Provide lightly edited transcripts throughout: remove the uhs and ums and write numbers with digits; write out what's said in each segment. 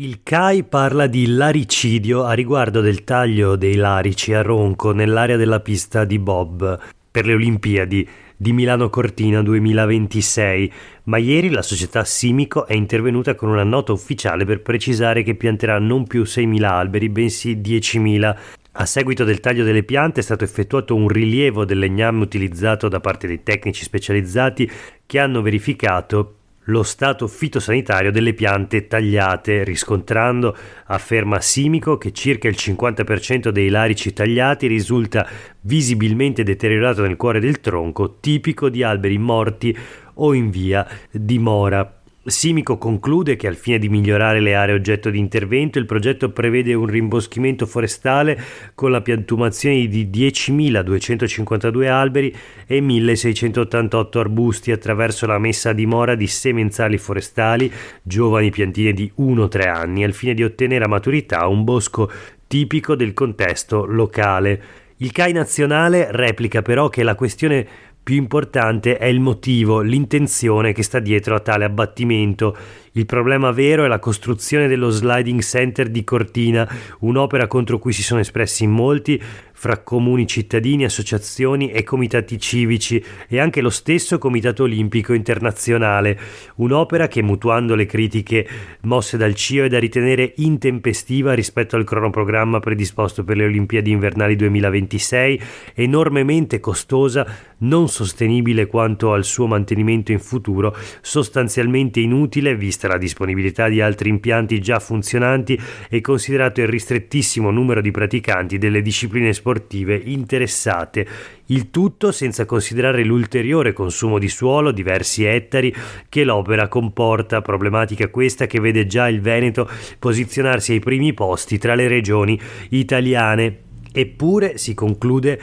Il CAI parla di laricidio a riguardo del taglio dei larici a Ronco nell'area della pista di bob per le Olimpiadi di Milano Cortina 2026, ma ieri la società Simico è intervenuta con una nota ufficiale per precisare che pianterà non più 6.000 alberi, bensì 10.000. A seguito del taglio delle piante è stato effettuato un rilievo del legname utilizzato da parte dei tecnici specializzati che hanno verificato lo stato fitosanitario delle piante tagliate, riscontrando, afferma Simico, che circa il 50% dei larici tagliati risulta visibilmente deteriorato nel cuore del tronco, tipico di alberi morti o in via di mora. Simico conclude che al fine di migliorare le aree oggetto di intervento il progetto prevede un rimboschimento forestale con la piantumazione di 10.252 alberi e 1.688 arbusti attraverso la messa a dimora di semenzali forestali, giovani piantine di 1-3 anni, al fine di ottenere a maturità un bosco tipico del contesto locale. Il CAI nazionale replica però che la questione più importante è il motivo, l'intenzione che sta dietro a tale abbattimento. Il problema vero è la costruzione dello sliding center di Cortina, un'opera contro cui si sono espressi in molti, fra comuni cittadini, associazioni e comitati civici e anche lo stesso Comitato Olimpico Internazionale. Un'opera che, mutuando le critiche mosse dal CIO, è da ritenere intempestiva rispetto al cronoprogramma predisposto per le Olimpiadi invernali 2026, enormemente costosa, non sostenibile quanto al suo mantenimento in futuro, sostanzialmente inutile vista la disponibilità di altri impianti già funzionanti e considerato il ristrettissimo numero di praticanti delle discipline sportive interessate. Il tutto senza considerare l'ulteriore consumo di suolo, diversi ettari, che l'opera comporta, problematica questa che vede già il Veneto posizionarsi ai primi posti tra le regioni italiane. Eppure, si conclude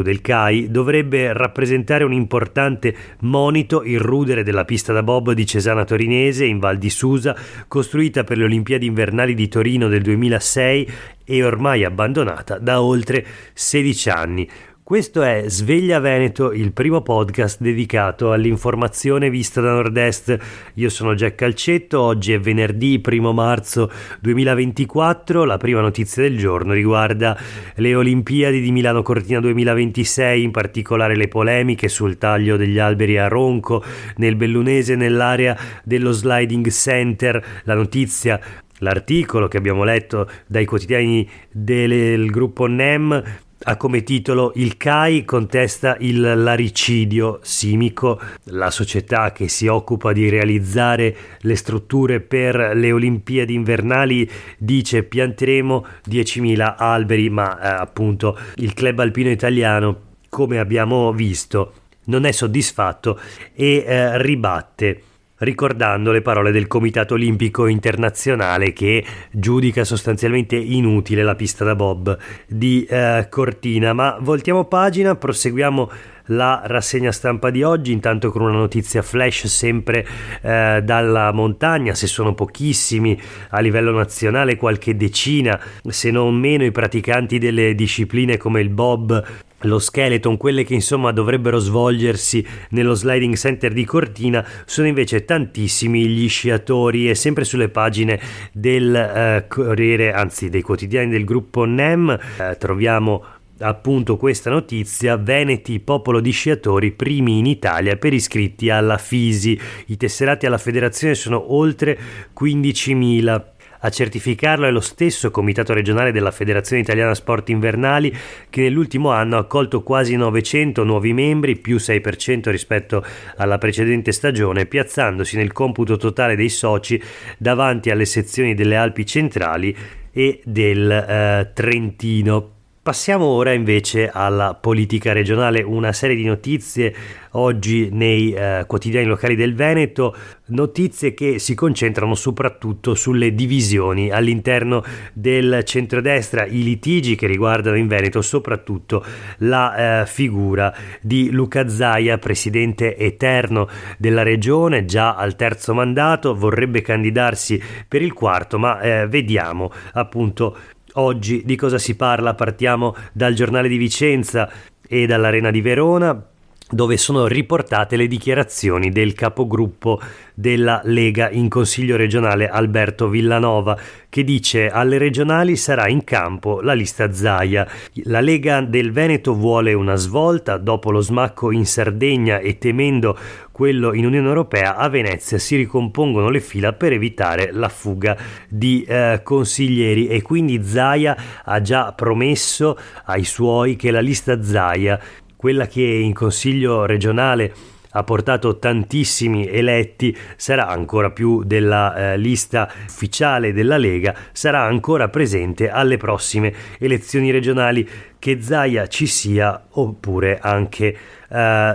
il CAI, dovrebbe rappresentare un importante monito il rudere della pista da bob di Cesana Torinese in Val di Susa, costruita per le Olimpiadi invernali di Torino del 2006 e ormai abbandonata da oltre 16 anni. Questo è Sveglia Veneto, il primo podcast dedicato all'informazione vista da nord-est. Io sono Jack Calcetto, oggi è venerdì 1 marzo 2024, la prima notizia del giorno riguarda le Olimpiadi di Milano Cortina 2026, in particolare le polemiche sul taglio degli alberi a Ronco, nel Bellunese, nell'area dello sliding center, la notizia. L'articolo che abbiamo letto dai quotidiani del gruppo NEM ha come titolo "Il CAI contesta il laricidio". Simico, la società che si occupa di realizzare le strutture per le Olimpiadi invernali, dice pianteremo 10.000 alberi, ma appunto il club alpino italiano, come abbiamo visto, non è soddisfatto e ribatte, ricordando le parole del Comitato Olimpico Internazionale che giudica sostanzialmente inutile la pista da bob di Cortina. Ma voltiamo pagina, proseguiamo la rassegna stampa di oggi, intanto con una notizia flash sempre dalla montagna. Se sono pochissimi a livello nazionale, qualche decina se non meno i praticanti delle discipline come il bob, lo skeleton, quelle che insomma dovrebbero svolgersi nello sliding center di Cortina, sono invece tantissimi gli sciatori. E sempre sulle pagine del Corriere, anzi dei quotidiani del gruppo NEM, troviamo appunto questa notizia: Veneti, popolo di sciatori, primi in Italia per iscritti alla FISI. I tesserati alla federazione sono oltre 15.000. A certificarlo è lo stesso Comitato regionale della Federazione Italiana Sport Invernali, che nell'ultimo anno ha accolto quasi 900 nuovi membri, più 6% rispetto alla precedente stagione, piazzandosi nel computo totale dei soci davanti alle sezioni delle Alpi centrali e del Trentino. Passiamo ora invece alla politica regionale, una serie di notizie oggi nei quotidiani locali del Veneto, notizie che si concentrano soprattutto sulle divisioni all'interno del centrodestra, i litigi che riguardano in Veneto soprattutto la figura di Luca Zaia, presidente eterno della regione, già al terzo mandato, vorrebbe candidarsi per il quarto, ma vediamo appunto oggi di cosa si parla. Partiamo dal Giornale di Vicenza e dall'Arena di Verona. dove sono riportate le dichiarazioni del capogruppo della Lega in Consiglio regionale Alberto Villanova, che dice: alle regionali sarà in campo la lista Zaia. La Lega del Veneto vuole una svolta dopo lo smacco in Sardegna e temendo quello in Unione Europea. A Venezia si ricompongono le fila per evitare la fuga di consiglieri, e quindi Zaia ha già promesso ai suoi che la lista Zaia, quella che in Consiglio regionale ha portato tantissimi eletti, sarà ancora più della lista ufficiale della Lega, sarà ancora presente alle prossime elezioni regionali, che Zaia ci sia oppure anche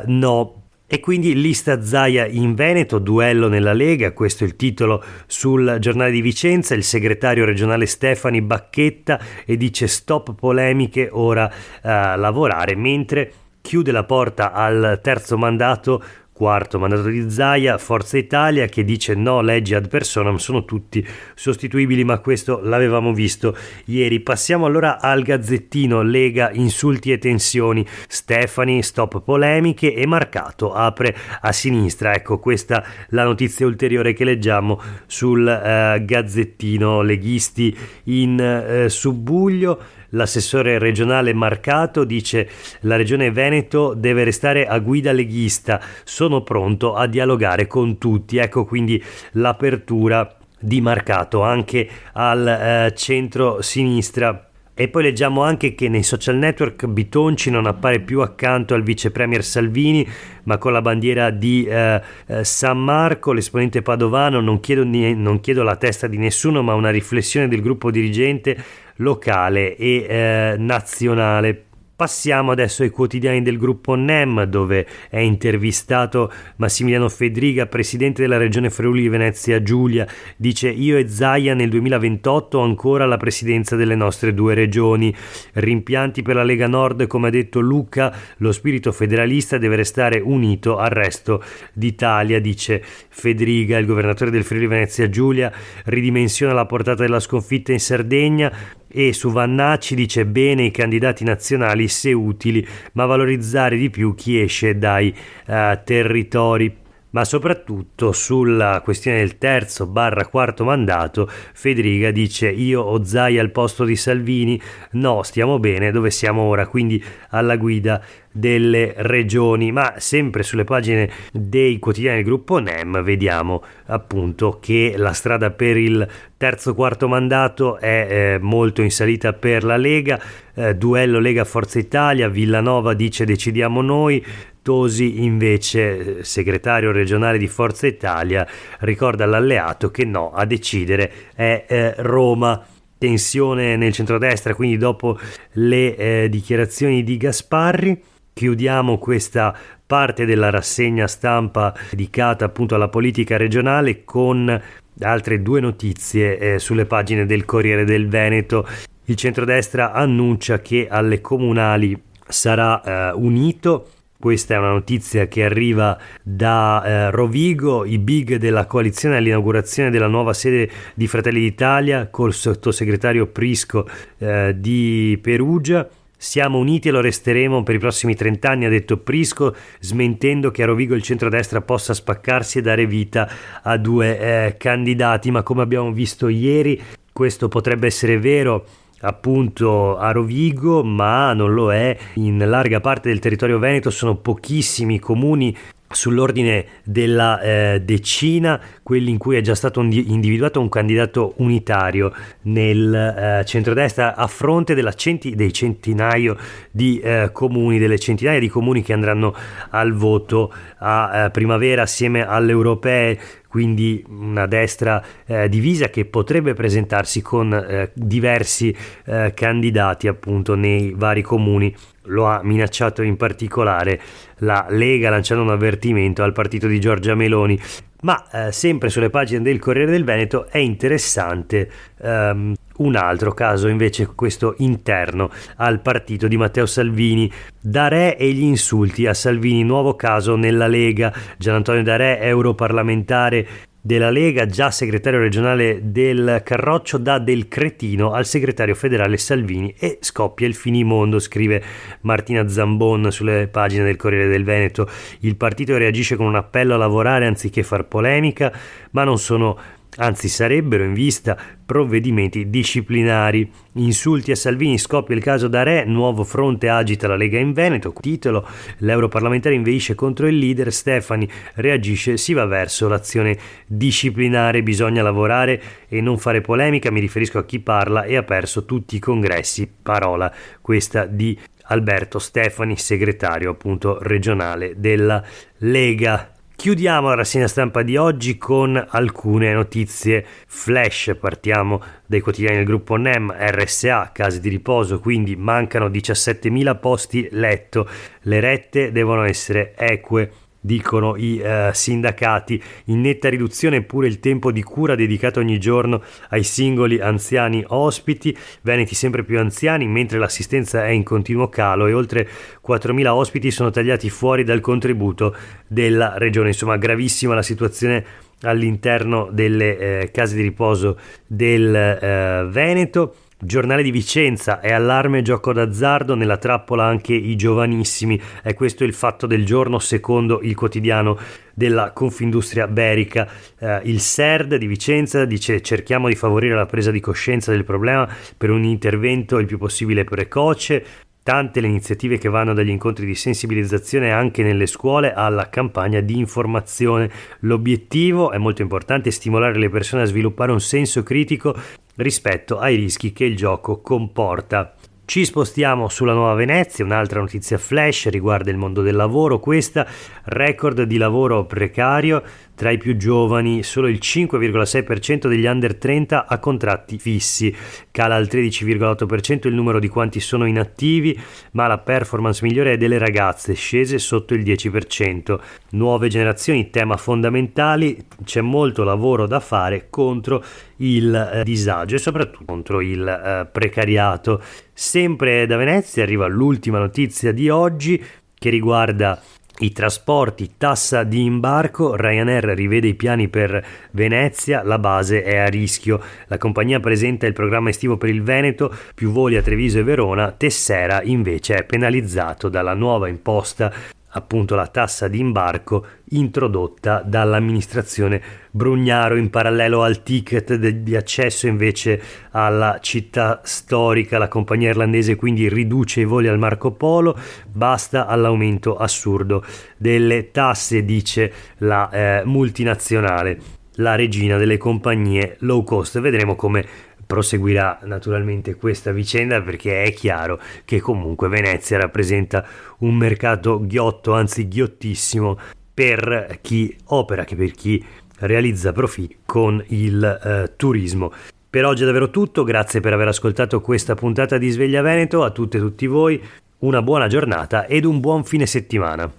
no. E quindi lista Zaia in Veneto, duello nella Lega, questo è il titolo sul giornale di Vicenza. Il segretario regionale Stefani bacchetta e dice: stop polemiche, ora lavorare, mentre chiude la porta al quarto mandato di Zaia. Forza Italia che dice no leggi ad personam, sono tutti sostituibili, ma questo l'avevamo visto ieri. Passiamo allora al Gazzettino. Lega, insulti e tensioni, Stefani, stop polemiche e Marcato apre a sinistra. Ecco, questa la notizia ulteriore che leggiamo sul Gazzettino. Leghisti in subbuglio. L'assessore regionale Marcato dice: la regione Veneto deve restare a guida leghista, sono pronto a dialogare con tutti. Ecco quindi l'apertura di Marcato anche al centro-sinistra. E poi leggiamo anche che nei social network Bitonci non appare più accanto al vice premier Salvini, ma con la bandiera di San Marco. L'esponente padovano: non chiedo la testa di nessuno, ma una riflessione del gruppo dirigente locale e nazionale. Passiamo adesso ai quotidiani del gruppo NEM, dove è intervistato Massimiliano Fedriga, presidente della regione Friuli Venezia Giulia. Dice: io e Zaia nel 2028 ancora la presidenza delle nostre due regioni. Rimpianti per la Lega Nord, come ha detto Luca, lo spirito federalista deve restare unito al resto d'Italia, dice Fedriga. Il governatore del Friuli Venezia Giulia ridimensiona la portata della sconfitta in Sardegna, e su Vannacci dice: bene i candidati nazionali se utili, ma valorizzare di più chi esce dai territori. Ma soprattutto sulla questione del terzo/quarto mandato Fedriga dice: io ho Zaia al posto di Salvini, no, stiamo bene dove siamo ora, quindi alla guida delle regioni. Ma sempre sulle pagine dei quotidiani del gruppo NEM vediamo appunto che la strada per il terzo/quarto mandato è molto in salita per la Lega. Duello Lega Forza Italia, Villanova dice decidiamo noi. Tosi invece, segretario regionale di Forza Italia, ricorda all'alleato che no, a decidere è Roma. Tensione nel centrodestra, quindi dopo le dichiarazioni di Gasparri. Chiudiamo questa parte della rassegna stampa dedicata appunto alla politica regionale con altre due notizie sulle pagine del Corriere del Veneto. Il centrodestra annuncia che alle comunali sarà unito. Questa è una notizia che arriva da Rovigo. I big della coalizione all'inaugurazione della nuova sede di Fratelli d'Italia col sottosegretario Prisco di Perugia. Siamo uniti e lo resteremo per i prossimi 30 anni, ha detto Prisco, smentendo che a Rovigo il centrodestra possa spaccarsi e dare vita a due candidati. Ma come abbiamo visto ieri, questo potrebbe essere vero appunto a Rovigo, ma non lo è in larga parte del territorio veneto. Sono pochissimi comuni, sull'ordine della decina, quelli in cui è già stato individuato un candidato unitario nel centrodestra, a fronte dei centinaio di comuni, delle centinaia di comuni che andranno al voto a primavera assieme alle europee. Quindi una destra divisa che potrebbe presentarsi con diversi candidati appunto nei vari comuni. Lo ha minacciato in particolare la Lega, lanciando un avvertimento al partito di Giorgia Meloni. Ma sempre sulle pagine del Corriere del Veneto è interessante un altro caso, invece questo interno al partito di Matteo Salvini. D'Arè e gli insulti a Salvini, nuovo caso nella Lega. Gian Antonio D'Arè, europarlamentare della Lega, già segretario regionale del Carroccio, dà del cretino al segretario federale Salvini e scoppia il finimondo, scrive Martina Zambon sulle pagine del Corriere del Veneto. Il partito reagisce con un appello a lavorare anziché far polemica, ma non sono, anzi sarebbero in vista provvedimenti disciplinari. Insulti a Salvini, scoppia il caso D'Arè, nuovo fronte agita la Lega in Veneto. Titolo: l'europarlamentare inveisce contro il leader, Stefani reagisce, si va verso l'azione disciplinare, bisogna lavorare e non fare polemica, mi riferisco a chi parla e ha perso tutti i congressi. Parola questa di Alberto Stefani, segretario appunto regionale della Lega. Chiudiamo la rassegna stampa di oggi con alcune notizie flash. Partiamo dai quotidiani del gruppo NEM. RSA, case di riposo, quindi mancano 17.000 posti letto. Le rette devono essere eque, dicono i sindacati. In netta riduzione pure il tempo di cura dedicato ogni giorno ai singoli anziani ospiti, veneti sempre più anziani mentre l'assistenza è in continuo calo e oltre 4.000 ospiti sono tagliati fuori dal contributo della regione. Insomma, gravissima la situazione all'interno delle case di riposo del Veneto. Giornale di Vicenza, è allarme gioco d'azzardo, nella trappola anche i giovanissimi. È questo il fatto del giorno secondo il quotidiano della Confindustria Berica. Il SERD di Vicenza dice: cerchiamo di favorire la presa di coscienza del problema per un intervento il più possibile precoce. Tante le iniziative che vanno dagli incontri di sensibilizzazione anche nelle scuole alla campagna di informazione. L'obiettivo è molto importante: stimolare le persone a sviluppare un senso critico rispetto ai rischi che il gioco comporta. Ci spostiamo sulla Nuova Venezia, un'altra notizia flash riguarda il mondo del lavoro. Questa: record di lavoro precario, tra i più giovani solo il 5,6% degli under 30 ha contratti fissi, cala al 13,8% il numero di quanti sono inattivi, ma la performance migliore è delle ragazze, scese sotto il 10%. Nuove generazioni, tema fondamentali, c'è molto lavoro da fare contro il disagio e soprattutto contro il precariato. Sempre da Venezia arriva l'ultima notizia di oggi che riguarda i trasporti, tassa di imbarco. Ryanair rivede i piani per Venezia, la base è a rischio. La compagnia presenta il programma estivo per il Veneto, più voli a Treviso e Verona. Tessera invece è penalizzato dalla nuova imposta, appunto la tassa di imbarco introdotta dall'amministrazione Brugnaro, in parallelo al ticket di accesso invece alla città storica. La compagnia irlandese quindi riduce i voli al Marco Polo, basta all'aumento assurdo delle tasse, dice la multinazionale, la regina delle compagnie low cost. Vedremo come proseguirà naturalmente questa vicenda, perché è chiaro che comunque Venezia rappresenta un mercato ghiotto, anzi ghiottissimo, per chi opera, che per chi realizza profitti con il turismo. Per oggi è davvero tutto, grazie per aver ascoltato questa puntata di Sveglia Veneto. A tutte e tutti voi una buona giornata ed un buon fine settimana.